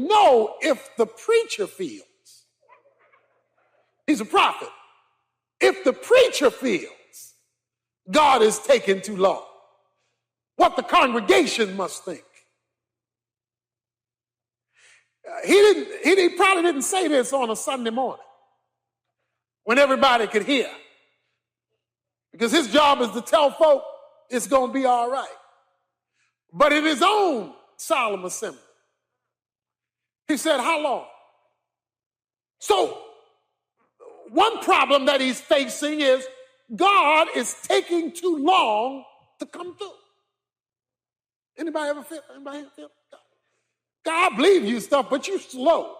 know if the preacher feels, he's a prophet, if the preacher feels God is taking too long, what the congregation must think. He probably didn't say this on a Sunday morning when everybody could hear, because his job is to tell folk it's going to be all right. But in his own solemn assembly, he said, how long? So one problem that he's facing is God is taking too long to come through. Anybody ever feel? God, I believe you stuff, but you're slow.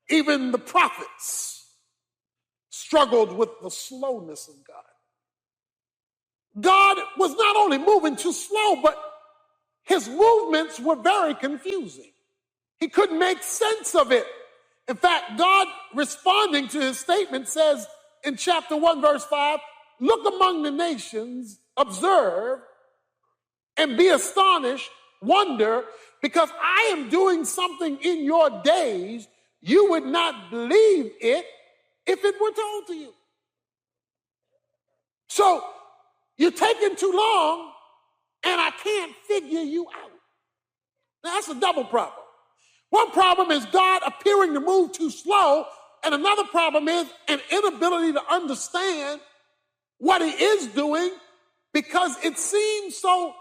Even the prophets struggled with the slowness of God. God was not only moving too slow, but his movements were very confusing. He couldn't make sense of it. In fact, God, responding to his statement, says in chapter 1, verse 5, look among the nations, observe, and be astonished, wonder, because I am doing something in your days you would not believe it if it were told to you. So you're taking too long, and I can't figure you out. Now, that's a double problem. One problem is God appearing to move too slow, and another problem is an inability to understand what he is doing because it seems so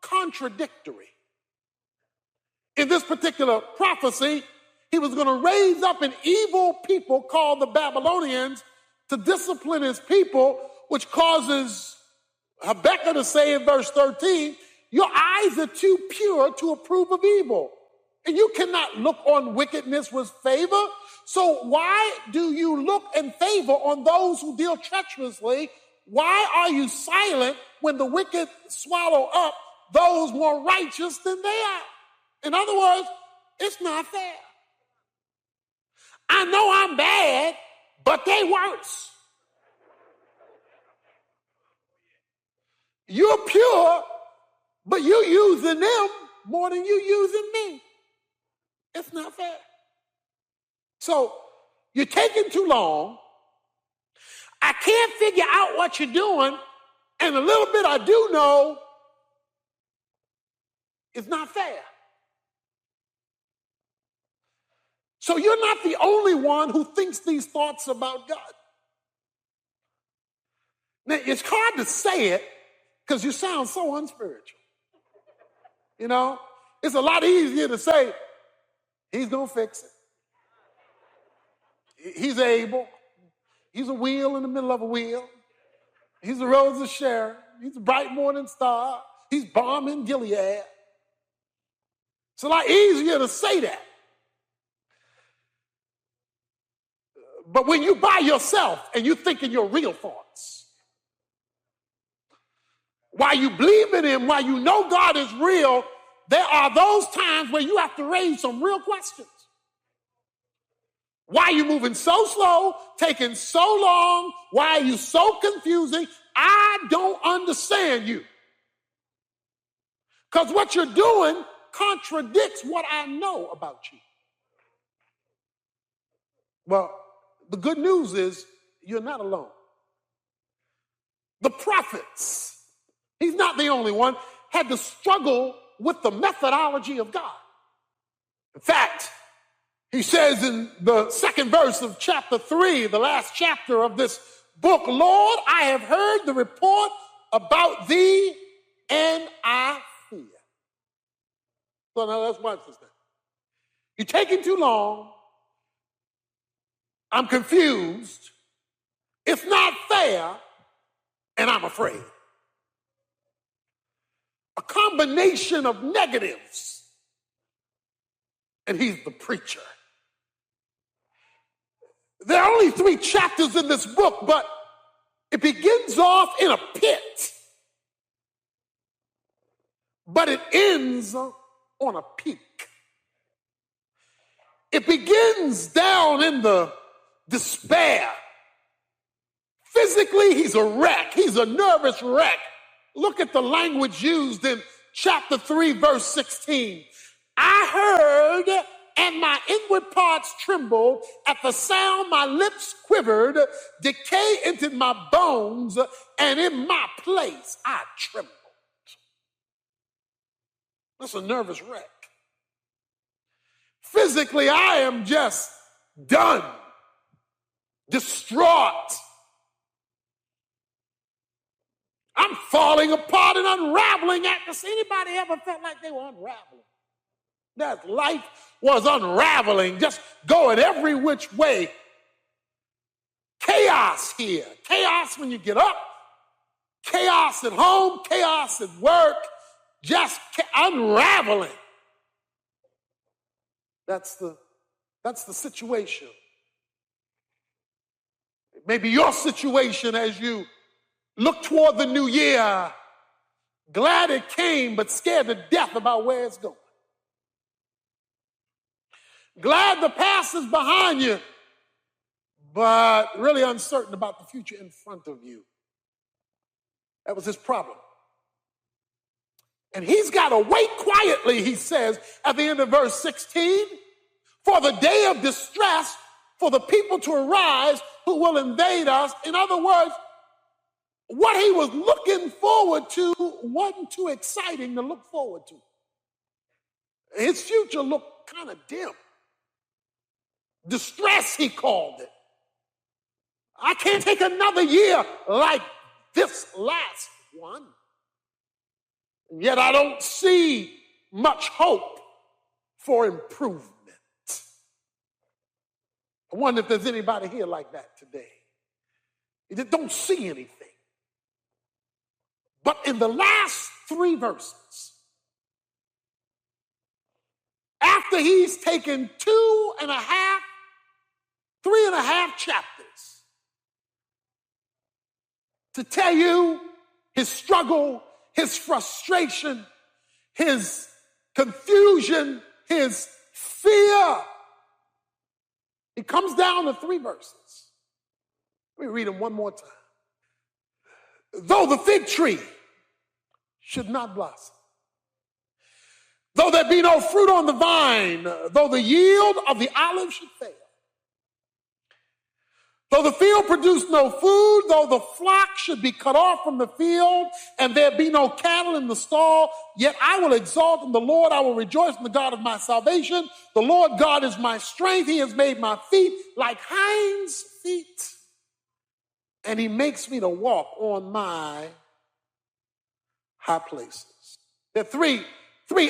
contradictory. In this particular prophecy, he was going to raise up an evil people called the Babylonians to discipline his people, which causes Habakkuk to say in verse 13, your eyes are too pure to approve of evil, and you cannot look on wickedness with favor. So why do you look in favor on those who deal treacherously? Why are you silent when the wicked swallow up those more righteous than they are? In other words, it's not fair. I know I'm bad, but they worse. You're pure, but you're using them more than you're using me. It's not fair. So you're taking too long. I can't figure out what you're doing, and a little bit I do know is not fair. So you're not the only one who thinks these thoughts about God. Now, it's hard to say it because you sound so unspiritual. You know, it's a lot easier to say, he's going to fix it. He's able. He's a wheel in the middle of a wheel. He's a rose of Sharon. He's a bright morning star. He's balm in Gilead. It's a lot easier to say that. But when you by yourself and you think in your real thoughts, while you believe in him, while you know God is real, there are those times where you have to raise some real questions. Why are you moving so slow, taking so long? Why are you so confusing? I don't understand you. Because what you're doing contradicts what I know about you. Well, the good news is you're not alone. The prophets, he's not the only one, had to struggle with the methodology of God. In fact, he says in the second verse of chapter 3, the last chapter of this book, Lord, I have heard the report about thee and I fear. So now let's watch this thing. You're taking too long. I'm confused. It's not fair, and I'm afraid. A combination of negatives, and he's the preacher. There are only 3 chapters in this book, but it begins off in a pit, but it ends on a peak. It begins down in the despair. Physically, he's a wreck. He's a nervous wreck. Look at the language used in chapter 3, verse 16. I inward parts trembled. At the sound, my lips quivered. Decay entered my bones, and in my place, I trembled. That's a nervous wreck. Physically, I am just done, distraught. I'm falling apart and unraveling at this. Anybody ever felt like they were unraveling? That life was unraveling, just going every which way. Chaos here. Chaos when you get up. Chaos at home. Chaos at work. Just unraveling. That's the situation. Maybe your situation as you look toward the new year, glad it came, but scared to death about where it's going. Glad the past is behind you, but really uncertain about the future in front of you. That was his problem. And he's got to wait quietly, he says at the end of verse 16, for the day of distress, for the people to arise who will invade us. In other words, what he was looking forward to wasn't too exciting to look forward to. His future looked kind of dim. Distress, he called it. I can't take another year like this last one. And yet I don't see much hope for improvement. I wonder if there's anybody here like that today. You just don't see anything. But in the last 3 verses, after he's taken 3.5 chapters to tell you his struggle, his frustration, his confusion, his fear, he comes down to 3 verses. Let me read them one more time. Though the fig tree should not blossom, though there be no fruit on the vine, though the yield of the olive should fail, though the field produce no food, though the flock should be cut off from the field, and there be no cattle in the stall, yet I will exalt in the Lord, I will rejoice in the God of my salvation. The Lord God is my strength. He has made my feet like hinds' feet, and he makes me to walk on my high places. There are three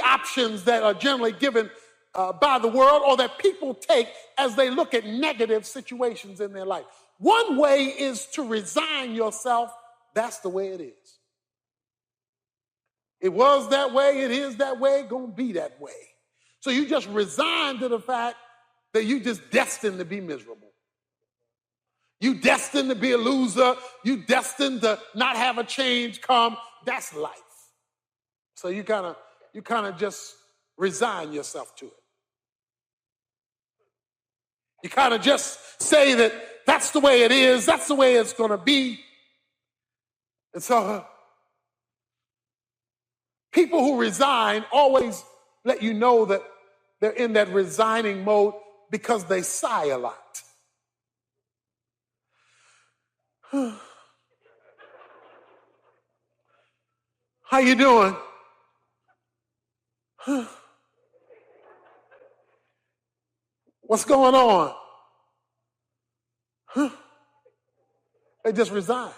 options that are generally given by the world, or that people take as they look at negative situations in their life. One way is to resign yourself. That's the way it is. It was that way, it is that way, gonna be that way. So you just resign to the fact that you just destined to be miserable. You destined to be a loser. You destined to not have a change come. That's life. So you kind of just resign yourself to it. You kind of just say that that's the way it is. That's the way it's going to be. And so people who resign always let you know that they're in that resigning mode because they sigh a lot. How you doing? What's going on? They just resign.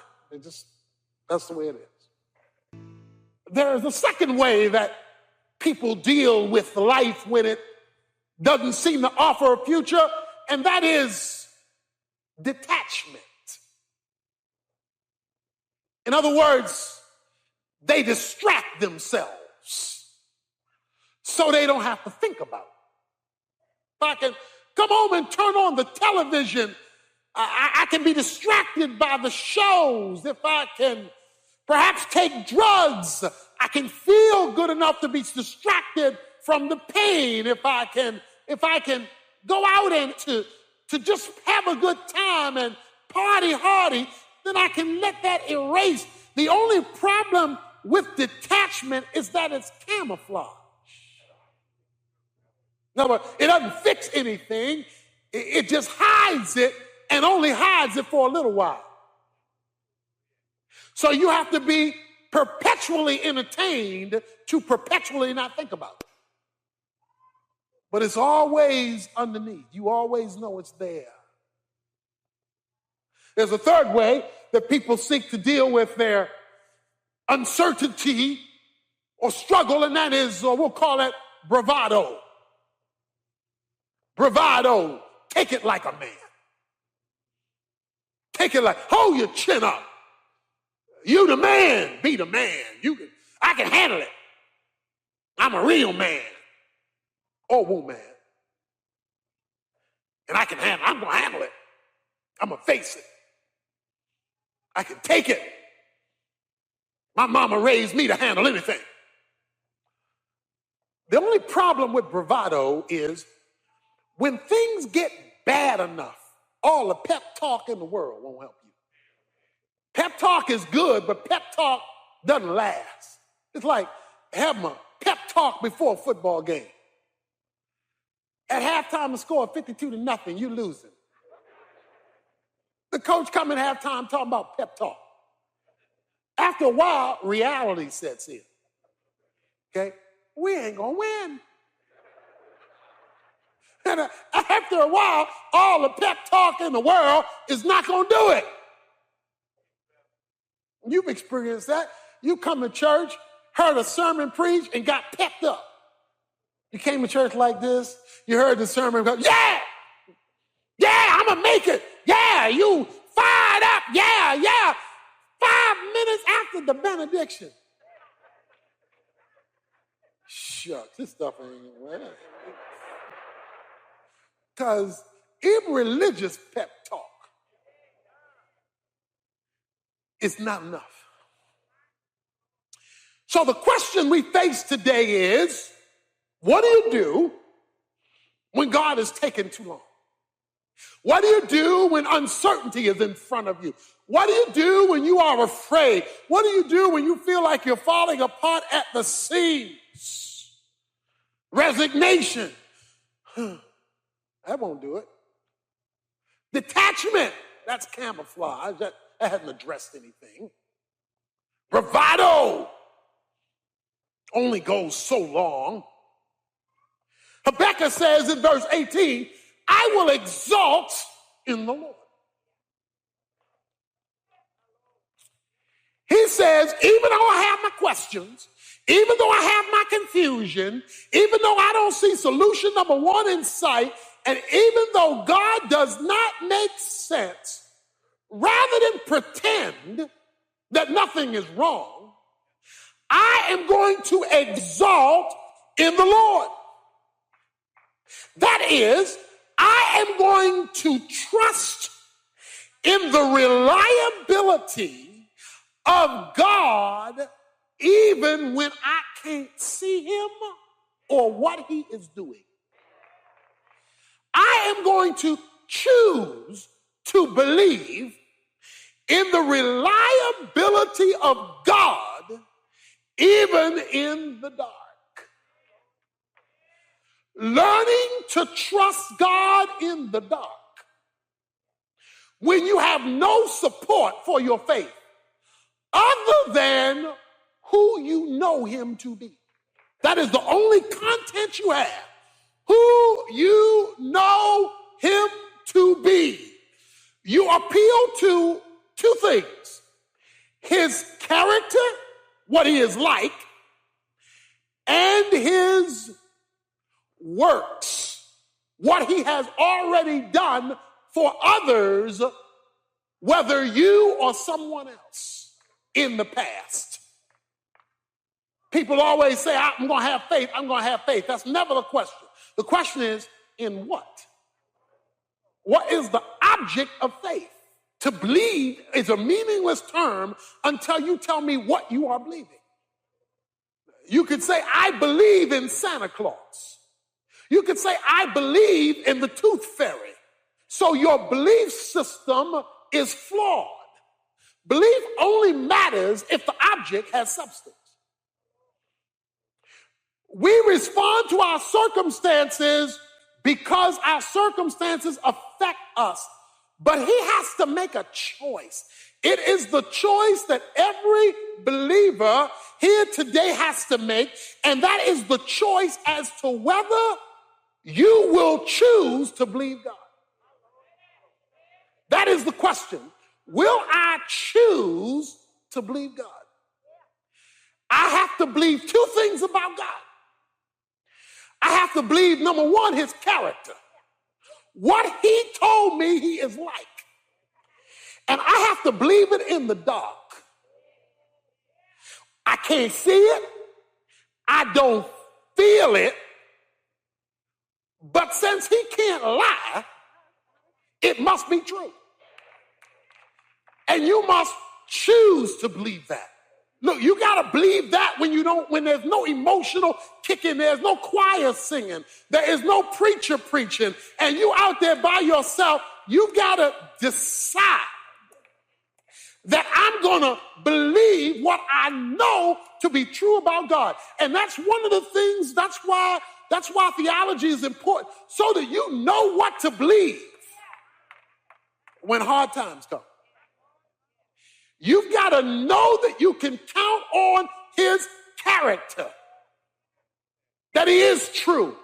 That's the way it is. There is a second way that people deal with life when it doesn't seem to offer a future, and that is detachment. In other words, they distract themselves so they don't have to think about it. If I can come home and turn on the television, I can be distracted by the shows. If I can perhaps take drugs, I can feel good enough to be distracted from the pain. If I can go out and to just have a good time and party hardy, then I can let that erase. The only problem with detachment is that it's camouflage. In other words, it doesn't fix anything. It just hides it and only hides it for a little while. So you have to be perpetually entertained to perpetually not think about it. But it's always underneath. You always know it's there. There's a third way that people seek to deal with their uncertainty or struggle, and that is, we'll call it bravado. Bravado. Take it like a man. Take it like, hold your chin up. You the man, be the man. I can handle it. I'm a real man or woman. And I'm going to handle it. I'm going to face it. I can take it. My mama raised me to handle anything. The only problem with bravado is when things get bad enough, all the pep talk in the world won't help you. Pep talk is good, but pep talk doesn't last. It's like having a pep talk before a football game. At halftime, the score 52-0, you losing. The coach come in halftime talking about pep talk. After a while, reality sets in. Okay? We ain't gonna win. And after a while, all the pep talk in the world is not gonna do it. You've experienced that. You come to church, heard a sermon preached, and got pepped up. You came to church like this, you heard the sermon, go, yeah, I'm gonna make it. Yeah, you fired up. Yeah. 5 minutes after the benediction. Shucks, this stuff ain't well. Because irreligious pep talk is not enough. So the question we face today is, what do you do when God is taking too long? What do you do when uncertainty is in front of you? What do you do when you are afraid? What do you do when you feel like you're falling apart at the seams? Resignation. That won't do it. Detachment. That's camouflage. That hasn't addressed anything. Bravado only goes so long. Habakkuk says in verse 18, I will exalt in the Lord. He says, even though I have my questions, even though I have my confusion, even though I don't see solution number one in sight, and even though God does not make sense, rather than pretend that nothing is wrong, I am going to exalt in the Lord. That is, I am going to trust in the reliability of God even when I can't see him or what he is doing. I am going to choose to believe in the reliability of God even in the dark. Learning to trust God in the dark when you have no support for your faith other than who you know him to be. That is the only content you have. Who you know him to be. You appeal to two things. His character, what he is like, and his works, what he has already done for others, whether you or someone else in the past. People always say, I'm going to have faith, I'm going to have faith. That's never the question. The question is, in what? What is the object of faith? To believe is a meaningless term until you tell me what you are believing. You could say, I believe in Santa Claus. You could say, I believe in the tooth fairy. So your belief system is flawed. Belief only matters if the object has substance. We respond to our circumstances because our circumstances affect us. But he has to make a choice. It is the choice that every believer here today has to make, and that is the choice as to whether you will choose to believe God. That is the question. Will I choose to believe God? I have to believe two things about God. I have to believe, number one, his character. What he told me he is like. And I have to believe it in the dark. I can't see it. I don't feel it. But since he can't lie, it must be true. And you must choose to believe that. Look, you got to believe that when there's no emotional kicking, there's no choir singing, there is no preacher preaching, and you out there by yourself, you got to decide that I'm going to believe what I know to be true about God. And that's one of the things, that's why theology is important, so that you know what to believe when hard times come. You've got to know that you can count on his character, that he is true,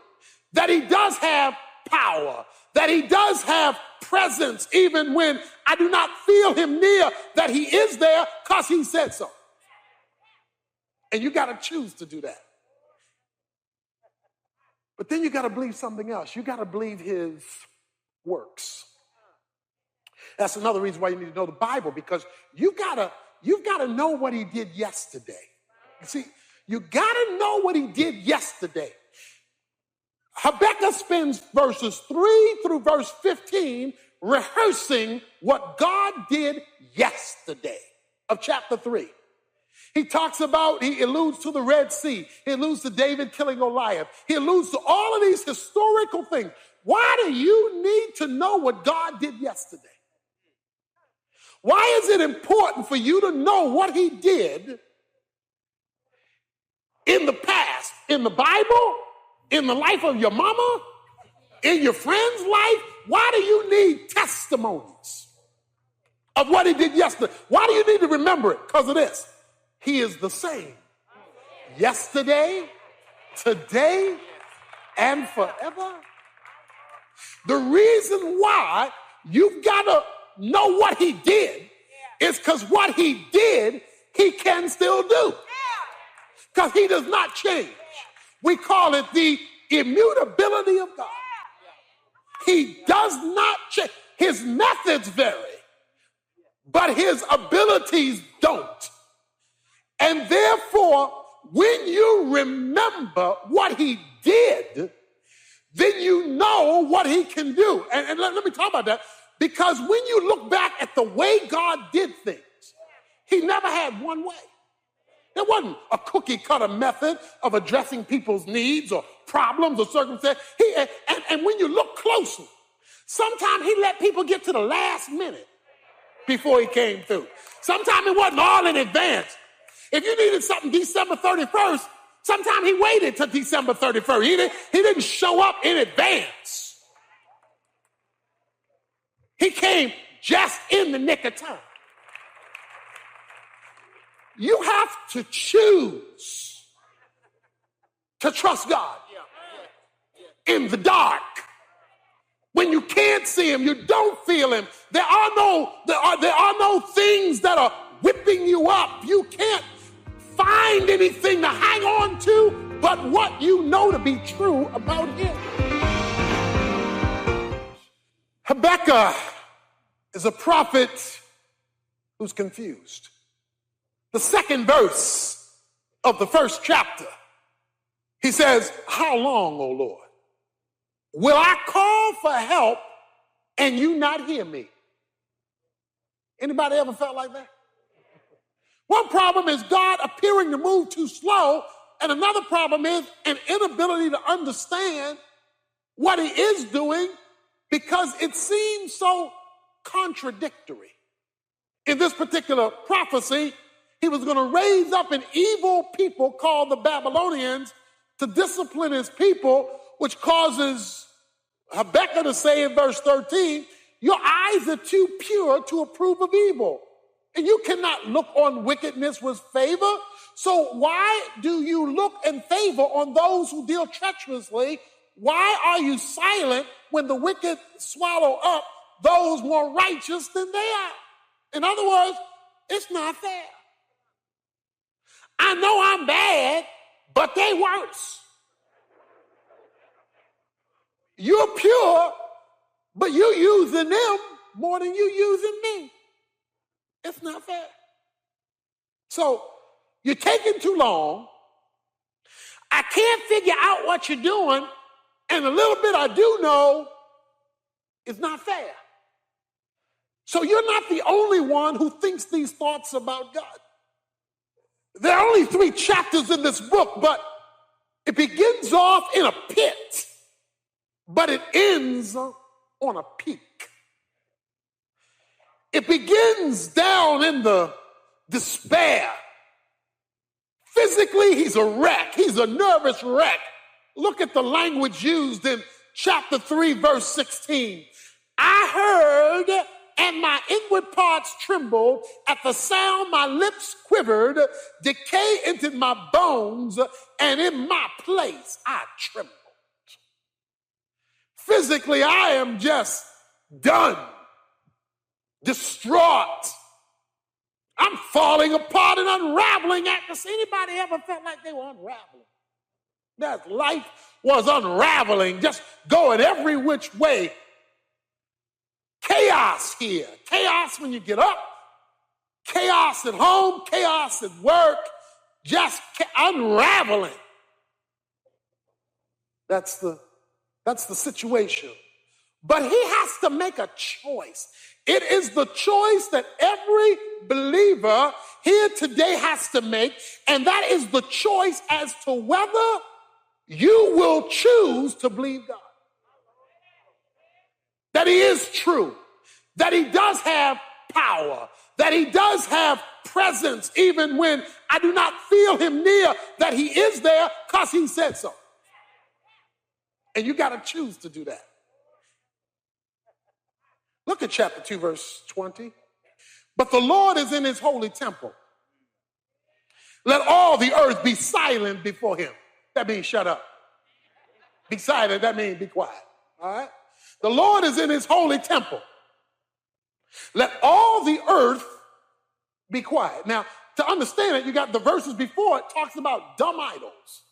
that he does have power, that he does have presence even when I do not feel him near, that he is there because he said so. And you got to choose to do that. But then you got to believe something else. You got to believe his works. That's another reason why you need to know the Bible, because you've got to know what he did yesterday. You see, you got to know what he did yesterday. Habakkuk spends verses 3 through verse 15 rehearsing what God did yesterday of chapter 3. He alludes to the Red Sea. He alludes to David killing Goliath. He alludes to all of these historical things. Why do you need to know what God did yesterday? Why is it important for you to know what he did in the past, in the Bible, in the life of your mama, in your friend's life? Why do you need testimonies of what he did yesterday? Why do you need to remember it? Because of this. He is the same yesterday, today, and forever. The reason why you've got to know what he did is because what he did, he can still do. Because he does not change. We call it the immutability of God. He does not change. His methods vary, but his abilities don't. And therefore, when you remember what he did, then you know what he can do. And let me talk about that. Because when you look back at the way God did things, he never had one way. There wasn't a cookie cutter method of addressing people's needs or problems or circumstances. And when you look closely, sometimes he let people get to the last minute before he came through. Sometimes it wasn't all in advance. If you needed something December 31st, sometimes he waited till December 31st. He didn't show up in advance. He came just in the nick of time. You have to choose to trust God in the dark. When you can't see him, you don't feel him. There are no things that are whipping you up. You can't find anything to hang on to but what you know to be true about him. Habakkuk is a prophet who's confused. The second verse of the first chapter, he says, "How long, O Lord, will I call for help and you not hear me?" Anybody ever felt like that? One problem is God appearing to move too slow, and another problem is an inability to understand what he is doing because it seems so contradictory. In this particular prophecy, he was going to raise up an evil people called the Babylonians to discipline his people, which causes Habakkuk to say in verse 13, your eyes are too pure to approve of evil, and you cannot look on wickedness with favor. So why do you look in favor on those who deal treacherously? Why are you silent when the wicked swallow up those more righteous than they are? In other words, it's not fair. I know I'm bad, but they worse. You're pure, but you using them more than you using me. It's not fair. So you're taking too long. I can't figure out what you're doing, and a little bit I do know is not fair. So you're not the only one who thinks these thoughts about God. There are only 3 chapters in this book, but it begins off in a pit, but it ends on a peak. It begins down in the despair. Physically, he's a wreck. He's a nervous wreck. Look at the language used in chapter 3, verse 16. I heard, and my inward parts trembled. At the sound, my lips quivered. Decay entered my bones, and in my place, I trembled. Physically, I am just done, distraught. I'm falling apart and unraveling. Does anybody ever felt like they were unraveling? That life was unraveling, just going every which way. Chaos here. Chaos when you get up. Chaos at home. Chaos at work. Just unraveling. That's the situation. But he has to make a choice. It is the choice that every believer here today has to make, and that is the choice as to whether you will choose to believe God. That he is true, that he does have power, that he does have presence even when I do not feel him near, that he is there because he said so. And you got to choose to do that. Look at chapter 2, verse 20. But the Lord is in his holy temple. Let all the earth be silent before him. That means shut up. Be silent, that means be quiet. All right? The Lord is in his holy temple. Let all the earth be quiet. Now, to understand it, you got the verses before it talks about dumb idols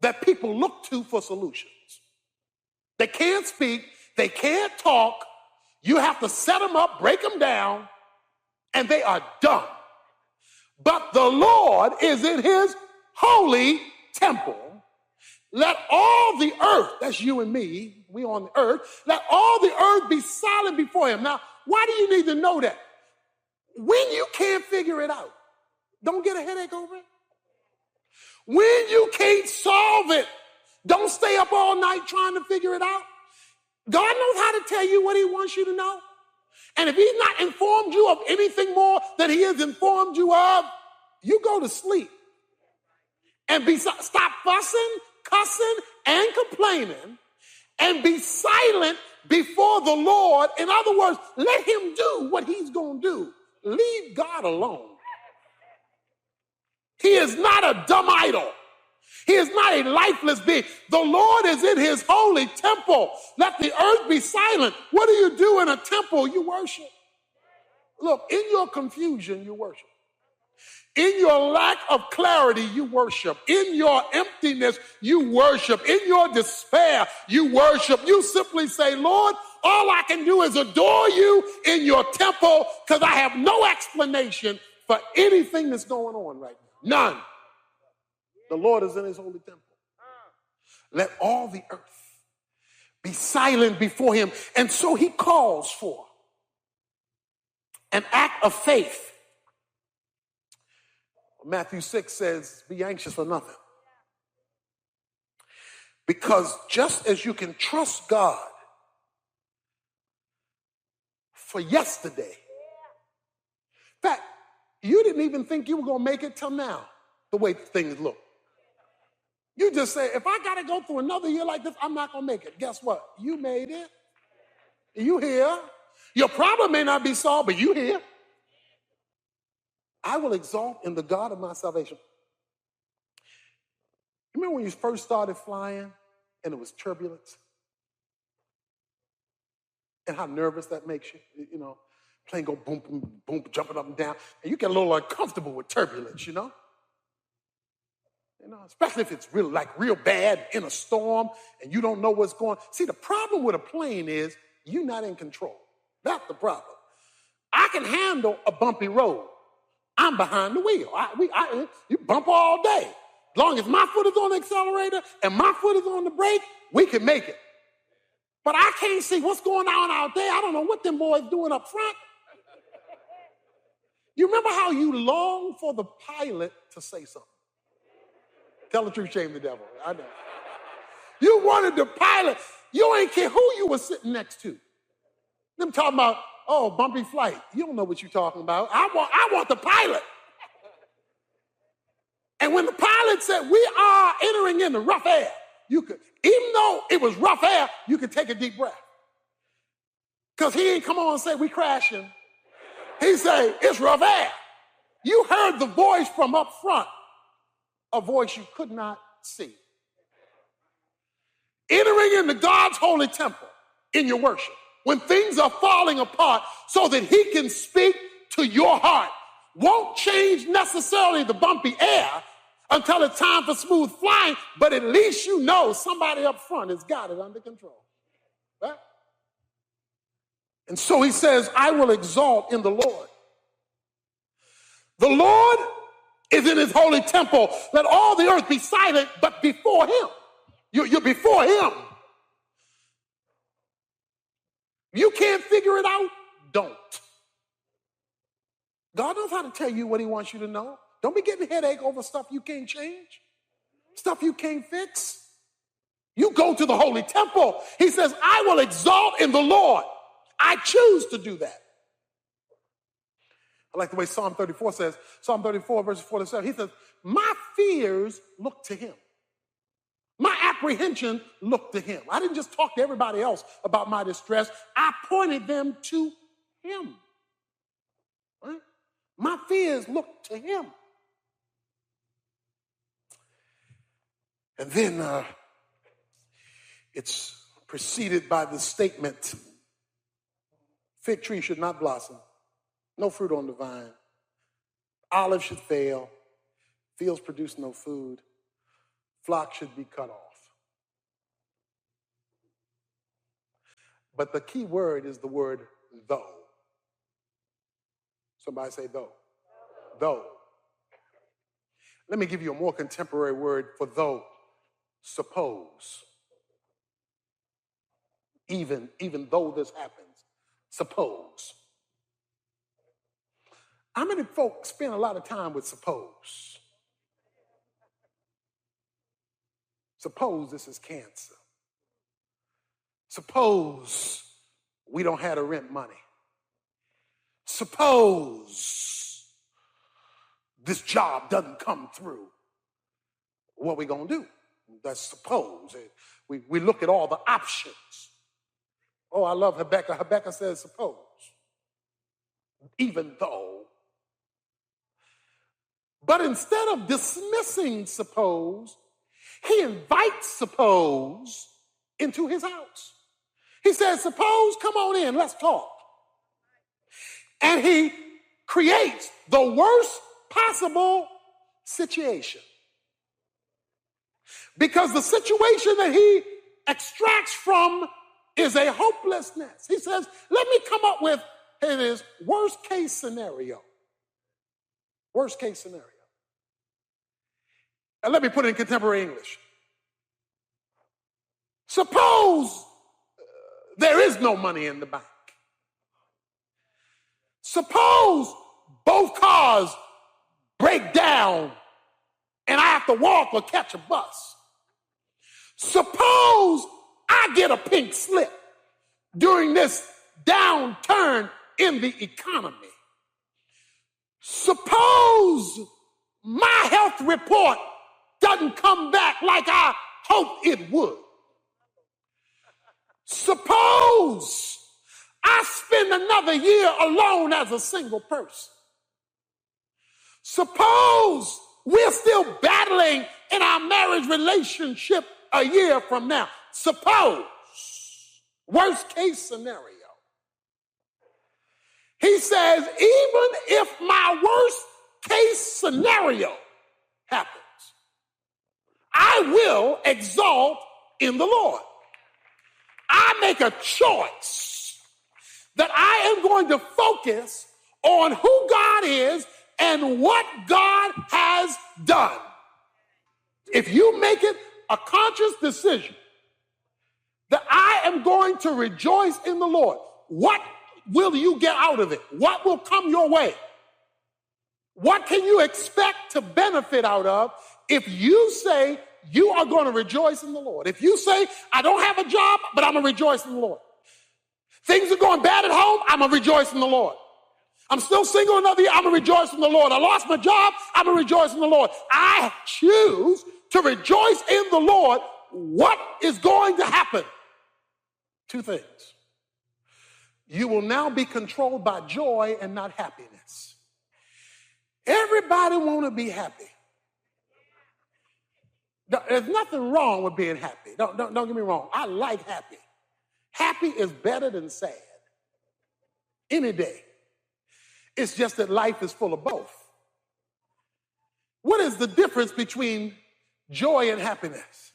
that people look to for solutions. They can't speak, they can't talk. You have to set them up, break them down, and they are dumb. But the Lord is in his holy temple. Let all the earth, that's you and me, we on the earth, let all the earth be silent before him. Now, why do you need to know that? When you can't figure it out, don't get a headache over it. When you can't solve it, don't stay up all night trying to figure it out. God knows how to tell you what he wants you to know. And if he's not informed you of anything more than he has informed you of, you go to sleep. And stop fussing, cussing, and complaining, and be silent before the Lord. In other words, let him do what he's going to do. Leave God alone. He is not a dumb idol. He is not a lifeless being. The Lord is in his holy temple. Let the earth be silent. What do you do in a temple? You worship. Look, in your confusion, you worship. In your lack of clarity, you worship. In your emptiness, you worship. In your despair, you worship. You simply say, Lord, all I can do is adore you in your temple because I have no explanation for anything that's going on right now. None. The Lord is in his holy temple. Let all the earth be silent before him. And so he calls for an act of faith. Matthew 6 says, be anxious for nothing. Because just as you can trust God for yesterday, in fact, you didn't even think you were going to make it till now, the way things look. You just say, if I got to go through another year like this, I'm not going to make it. Guess what? You made it. You here. Your problem may not be solved, but you here. I will exalt in the God of my salvation. Remember when you first started flying and it was turbulence? And how nervous that makes you, you know? Plane go boom, boom, boom, jumping up and down. And you get a little uncomfortable with turbulence, you know? Especially if it's real bad in a storm and you don't know what's going on. See, the problem with a plane is you're not in control. That's the problem. I can handle a bumpy road. I'm behind the wheel. You bump all day. As long as my foot is on the accelerator and my foot is on the brake, we can make it. But I can't see what's going on out there. I don't know what them boys doing up front. You remember how you long for the pilot to say something? Tell the truth, shame the devil. I know. You wanted the pilot. You ain't care who you were sitting next to. Them talking about, oh, bumpy flight. You don't know what you're talking about. I want the pilot. And when the pilot said, we are entering into rough air, you could, even though it was rough air, you could take a deep breath. Because he ain't come on and say, we crashing. He said, it's rough air. You heard the voice from up front, a voice you could not see. Entering into God's holy temple in your worship, when things are falling apart so that he can speak to your heart, won't change necessarily the bumpy air until it's time for smooth flying, but at least you know somebody up front has got it under control. Right? And so he says, I will exalt in the Lord. The Lord is in his holy temple. Let all the earth be silent, but before him. You're before him. You can't figure it out? Don't. God knows how to tell you what he wants you to know. Don't be getting a headache over stuff you can't change, stuff you can't fix. You go to the holy temple. He says, I will exalt in the Lord. I choose to do that. I like the way Psalm 34 says, Psalm 34, verses 4 to 7. He says, my fears look to him. My apprehension looked to him. I didn't just talk to everybody else about my distress. I pointed them to him. Right? My fears looked to him. And then it's preceded by the statement, fig tree should not blossom, no fruit on the vine, olive should fail, fields produce no food, flock should be cut off. But the key word is the word though. Somebody say though. Though. Let me give you a more contemporary word for though. Suppose. Even though this happens, suppose. How many folks spend a lot of time with suppose? Suppose this is cancer. Suppose we don't have the rent money. Suppose this job doesn't come through. What are we going to do? That's suppose. We look at all the options. Oh, I love Habakkuk. Habakkuk says suppose. Even though. But instead of dismissing suppose, he invites suppose into his house. He says, suppose, come on in, let's talk. And he creates the worst possible situation. Because the situation that he extracts from is a hopelessness. He says, let me come up with his worst case scenario. Worst case scenario. And let me put it in contemporary English. Suppose there is no money in the bank. Suppose both cars break down and I have to walk or catch a bus. Suppose I get a pink slip during this downturn in the economy. Suppose my health report doesn't come back like I hoped it would. Suppose I spend another year alone as a single person. Suppose we're still battling in our marriage relationship a year from now. Suppose, worst case scenario. He says, even if my worst case scenario happens, I will exalt in the Lord. I make a choice that I am going to focus on who God is and what God has done. If you make it a conscious decision that I am going to rejoice in the Lord, what will you get out of it? What will come your way? What can you expect to benefit out of if you say you are going to rejoice in the Lord? If you say, I don't have a job, but I'm going to rejoice in the Lord. Things are going bad at home, I'm going to rejoice in the Lord. I'm still single another year, I'm going to rejoice in the Lord. I lost my job, I'm going to rejoice in the Lord. I choose to rejoice in the Lord. What is going to happen? Two things. You will now be controlled by joy and not happiness. Everybody want to be happy. There's nothing wrong with being happy. Don't get me wrong. I like happy. Happy is better than sad. Any day. It's just that life is full of both. What is the difference between joy and happiness?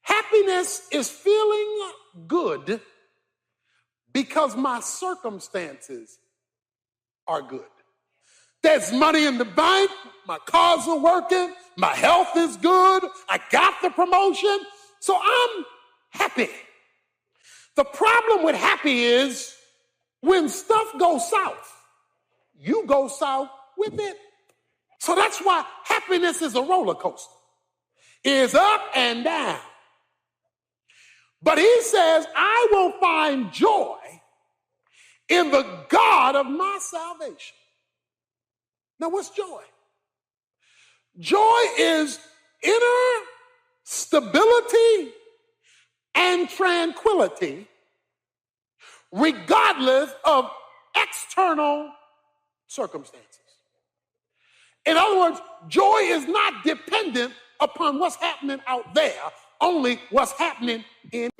Happiness is feeling good because my circumstances are good. There's money in the bank, my cars are working, my health is good, I got the promotion, so I'm happy. The problem with happy is when stuff goes south, you go south with it. So that's why happiness is a roller coaster. It's up and down. But he says, I will find joy in the God of my salvation. Now, what's joy? Joy is inner stability and tranquility, regardless of external circumstances. In other words, joy is not dependent upon what's happening out there, only what's happening in.